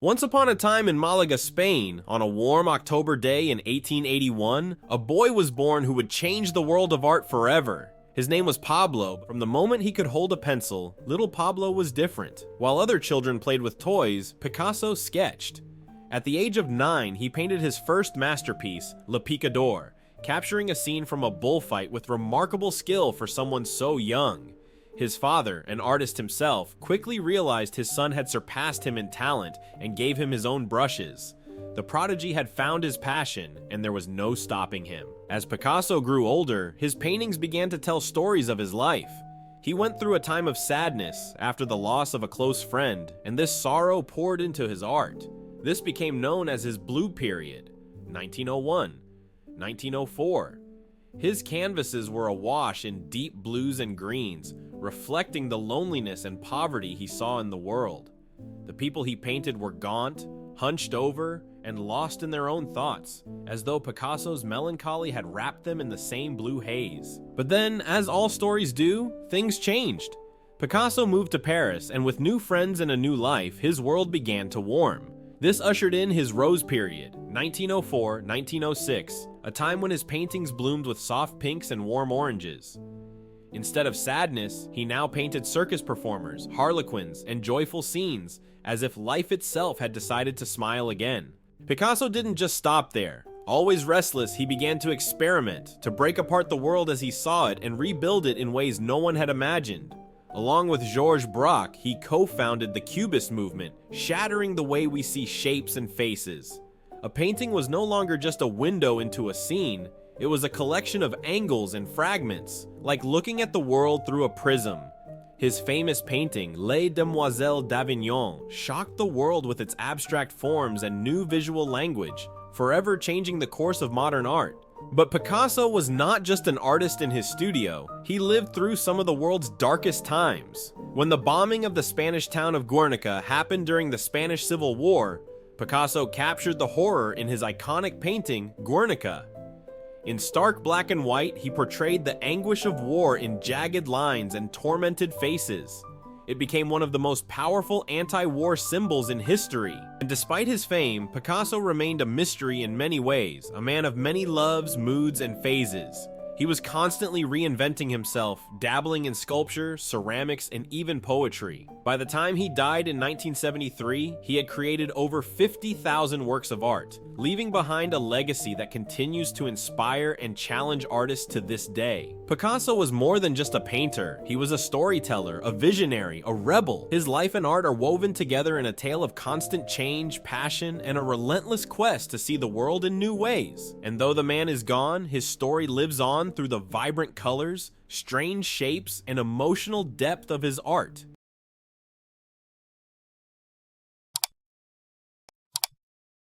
Once upon a time in Malaga, Spain, on a warm October day in 1881, a boy was born who would change the world of art forever. His name was Pablo. From the moment he could hold a pencil, little Pablo was different. While other children played with toys, Picasso sketched. At the age of 9, he painted his first masterpiece, Le Picador, capturing a scene from a bullfight with remarkable skill for someone so young. His father, an artist himself, quickly realized his son had surpassed him in talent and gave him his own brushes. The prodigy had found his passion, and there was no stopping him. As Picasso grew older, his paintings began to tell stories of his life. He went through a time of sadness after the loss of a close friend, and this sorrow poured into his art. This became known as his Blue Period, 1901, 1904. His canvases were awash in deep blues and greens, reflecting the loneliness and poverty he saw in the world. The people he painted were gaunt, hunched over, and lost in their own thoughts, as though Picasso's melancholy had wrapped them in the same blue haze. But then, as all stories do, things changed. Picasso moved to Paris, and with new friends and a new life, his world began to warm. This ushered in his Rose Period, 1904-1906, a time when his paintings bloomed with soft pinks and warm oranges. Instead of sadness, he now painted circus performers, harlequins, and joyful scenes, as if life itself had decided to smile again. Picasso didn't just stop there. Always restless, he began to experiment, to break apart the world as he saw it and rebuild it in ways no one had imagined. Along with Georges Braque, he co-founded the Cubist movement, shattering the way we see shapes and faces. A painting was no longer just a window into a scene. It was a collection of angles and fragments, like looking at the world through a prism. His famous painting, Les Demoiselles d'Avignon, shocked the world with its abstract forms and new visual language, forever changing the course of modern art. But Picasso was not just an artist in his studio. He lived through some of the world's darkest times. When the bombing of the Spanish town of Guernica happened during the Spanish Civil War, Picasso captured the horror in his iconic painting, Guernica. In stark black and white, he portrayed the anguish of war in jagged lines and tormented faces. It became one of the most powerful anti-war symbols in history. And despite his fame, Picasso remained a mystery in many ways, a man of many loves, moods, and phases. He was constantly reinventing himself, dabbling in sculpture, ceramics, and even poetry. By the time he died in 1973, he had created over 50,000 works of art, leaving behind a legacy that continues to inspire and challenge artists to this day. Picasso was more than just a painter. He was a storyteller, a visionary, a rebel. His life and art are woven together in a tale of constant change, passion, and a relentless quest to see the world in new ways. And though the man is gone, his story lives on through the vibrant colors, strange shapes, and emotional depth of his art.